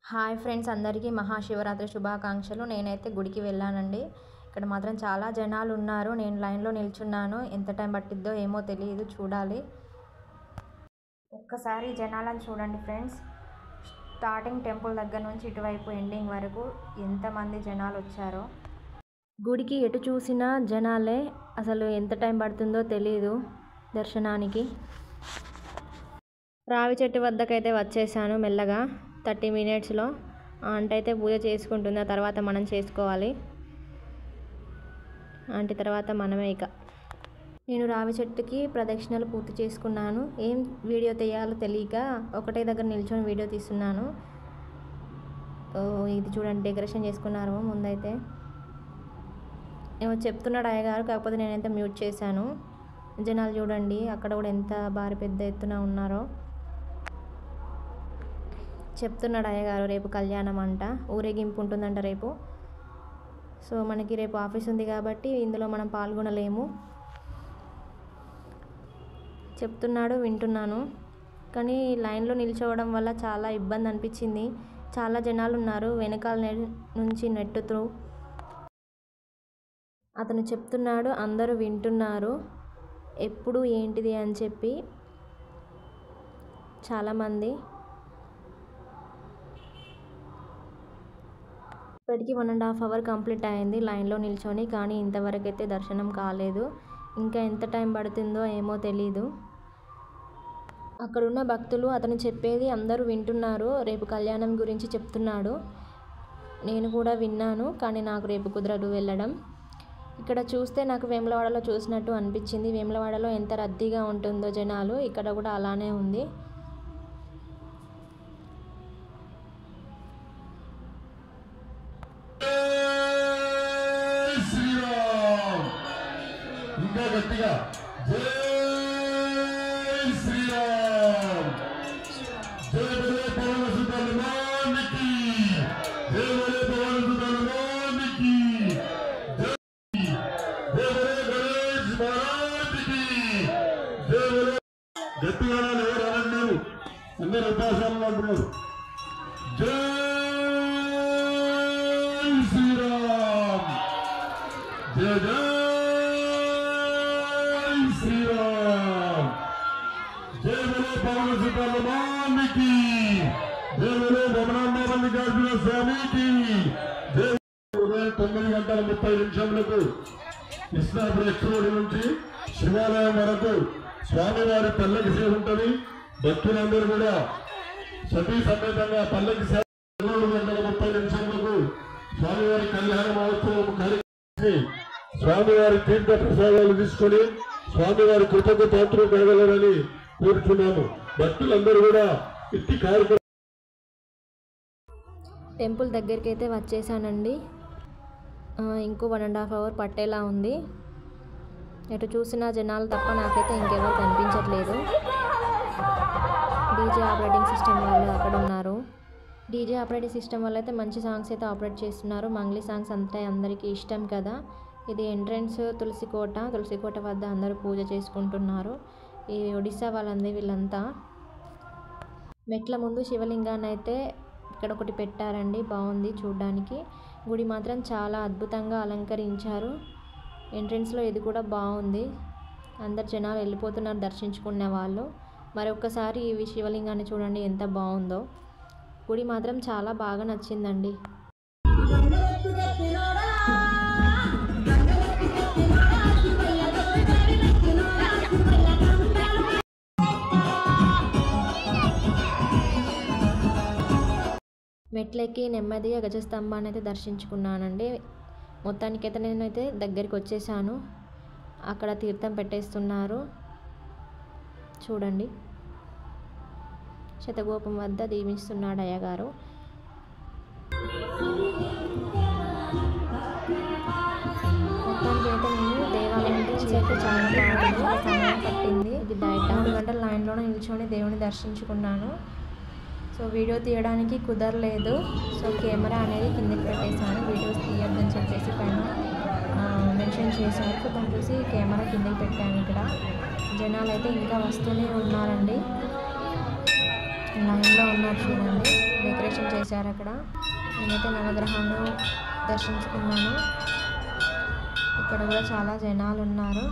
Hi friends, అందరికీ మహాశివరాత్రి శుభాకాంక్షలు. నేనైతే గుడికి వెళ్ళానండి. ఇక్కడ మాత్రం చాలా జనాలు ఉన్నారు. నేను లైన్లో నిల్చున్నాను. ఎంత టైం పట్టిద్దో ఏమో తెలియదు, చూడాలి. ఒక్కసారి జనాలను చూడండి ఫ్రెండ్స్. స్టార్టింగ్ టెంపుల్ దగ్గర నుంచి ఇటువైపు ఎండింగ్ వరకు ఎంతమంది జనాలు వచ్చారో. గుడికి ఎటు చూసినా జనాలే. అసలు ఎంత టైం పడుతుందో తెలియదు దర్శనానికి. రావి చెట్టు వద్దకైతే వచ్చేసాను మెల్లగా. 30 minutesలో ఆంటీ అయితే పూజ చేసుకుంటుంది. ఆ తర్వాత మనం చేసుకోవాలి. ఆంటీ తర్వాత మనమే. ఇక నేను రావి చెట్టుకి ప్రదక్షిణలు పూర్తి చేసుకున్నాను. ఏం వీడియో తీయాలో తెలియక ఒకటే దగ్గర నిల్చొని వీడియో తీస్తున్నాను. ఇది చూడండి, డెకరేషన్ చేసుకున్నారు. ముందైతే ఏమో చెప్తున్నాడు అయ్యగారు, కాకపోతే నేనైతే మ్యూట్ చేశాను. జనాలు చూడండి, అక్కడ కూడా ఎంత భారీ పెద్ద ఎత్తున ఉన్నారో. చెప్తున్నాడు అయ్యగారు, రేపు కళ్యాణం అంట, ఊరేగింపు ఉంటుందంట రేపు. సో మనకి రేపు ఆఫీస్ ఉంది కాబట్టి ఇందులో మనం పాల్గొనలేము. చెప్తున్నాడు, వింటున్నాను. కానీ లైన్లో నిల్చోవడం వల్ల చాలా ఇబ్బంది అనిపించింది. చాలా జనాలు ఉన్నారు. వెనకాల నుంచి నెట్టుతూ అతను చెప్తున్నాడు, అందరూ వింటున్నారు. ఎప్పుడు ఏంటిది అని చెప్పి చాలామంది. ఇప్పటికీ 1.5 hour కంప్లీట్ అయింది లైన్లో నిల్చొని. కానీ ఇంతవరకు అయితే దర్శనం కాలేదు. ఇంకా ఎంత టైం పడుతుందో ఏమో తెలీదు. అక్కడున్న భక్తులు అతను చెప్పేది అందరూ వింటున్నారు. రేపు కళ్యాణం గురించి చెప్తున్నాడు. నేను కూడా విన్నాను, కానీ నాకు రేపు కుదరదు వెళ్ళడం. ఇక్కడ చూస్తే నాకు వేములవాడలో చూసినట్టు అనిపించింది. వేములవాడలో ఎంత రద్దీగా ఉంటుందో జనాలు, ఇక్కడ కూడా అలానే ఉంది. గట్టిగా జై శ్రీరామ్, జై బలే పవన సుత హనుమానికి, జై బలే పవన సుత హనుమానికి, జై బలే గణేష్ మహారాజ్కి, జై బలే. గట్టిగా ఎవరు అనండి, అందరూ అవకాశాలు అంటున్నారు. జై శ్రీరామ్, జయ జయ శ్రీరామ్, జయ బలో పవన సుత హనుమానికి, జయ బలో భవనాంబ మల్లికార్జున స్వామికి, జయ. ఉదయం 9:30 కృష్ణాపురం ఎక్స్రోడ్ నుంచి శివాలయం వరకు స్వామివారి పల్లకి సేవ ఉంటుంది. భక్తులందరూ కూడా సతీ సమేతంగా పల్లకి సేవ 9:30 స్వామివారి కళ్యాణ మహోత్సవం కార్యక్రమం స్వామివారి తీర్థ ప్రసాదాలు తీసుకొని స్వామివారి కృతజ్ఞత పాత్రలు పెరగలరని కోరుతున్నాము. భక్తులందరూ కూడా ఇట్టి కార్యక్రమం. టెంపుల్ దగ్గరికి అయితే వచ్చేసానండి. ఇంకో 1.5 hour పట్టేలా ఉంది. ఎటు చూసినా జనాలు తప్ప నాకైతే ఇంకెవరు కనిపించట్లేదు. డీజే ఆపరేటింగ్ సిస్టమ్ వాళ్ళు అక్కడ ఉన్నారు. డీజే ఆపరేటింగ్ సిస్టమ్ వాళ్ళు అయితే మంచి సాంగ్స్ అయితే ఆపరేట్ చేస్తున్నారు. మంగ్లీ సాంగ్స్ అంటే అందరికీ ఇష్టం కదా. ఇది ఎంట్రన్స్ తులసికోట వద్ద అందరూ పూజ చేసుకుంటున్నారు. ఈ ఒడిస్సా వాళ్ళంది వీళ్ళంతా. మెట్ల ముందు శివలింగాన్ని అయితే ఇక్కడ ఒకటి పెట్టారండి, బాగుంది చూడడానికి. గుడి మాత్రం చాలా అద్భుతంగా అలంకరించారు. ఎంట్రన్స్లో ఇది కూడా బాగుంది. అందరు జనాలు వెళ్ళిపోతున్నారు దర్శించుకునే వాళ్ళు. మరొకసారి ఈ శివలింగాన్ని చూడండి ఎంత బాగుందో. గుడి మాత్రం చాలా బాగా నచ్చిందండి. మెట్లెక్కి నెమ్మదిగా గజస్తంభాన్ని అయితే దర్శించుకున్నానండి. మొత్తానికైతే నేనైతే దగ్గరికి వచ్చేసాను. అక్కడ తీర్థం పెట్టేస్తున్నారు చూడండి. శతగోపం వద్ద దీవిస్తున్నాడు అయ్యగారు. మొత్తానికి అయితే నేను దేవాలయం చేస్తే చాలా బాగుంది. సమయం పట్టింది. ఇది బయట 2 గంటల లైన్లోనే నిల్చొని దేవుని దర్శించుకున్నాను. సో వీడియో తీయడానికి కుదరలేదు. సో కెమెరా అనేది కిందకి పెట్టేశాను. వీడియోస్ తీయొద్దని చెప్పేసి పైన మెన్షన్ చేశారు. సో దాన్ని చూసి కెమెరా కిందకి పెట్టాను. ఇక్కడ జనాలు అయితే ఇంకా వస్తూనే ఉన్నారండి. లైన్లో ఉన్నారు చూడండి, డెకరేషన్ చేశారు అక్కడ. నేనైతే నవగ్రహాలను దర్శించుకున్నాను. ఇక్కడ కూడా చాలా జనాలు ఉన్నారు.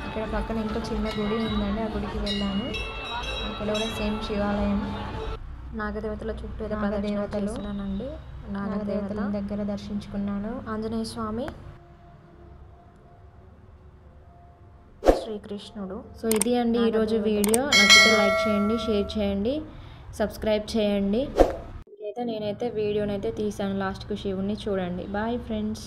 ఇక్కడ పక్కన ఇంకో చిన్న గుడి ఉందండి, ఆ గుడికి వెళ్ళాను. అక్కడ కూడా సేమ్ శివాలయం. నాగదేవతల చుట్టూ నాగదేవతలు అండి, నాగదేవతల దగ్గర దర్శించుకున్నాను. ఆంజనేయ స్వామి, శ్రీకృష్ణుడు. సో ఇది అండి ఈరోజు వీడియో. నచ్చితే లైక్ చేయండి, షేర్ చేయండి, సబ్స్క్రైబ్ చేయండి. నేనైతే వీడియోనైతే తీసాను, లాస్ట్కు శివుణ్ణి చూడండి. Boy friends.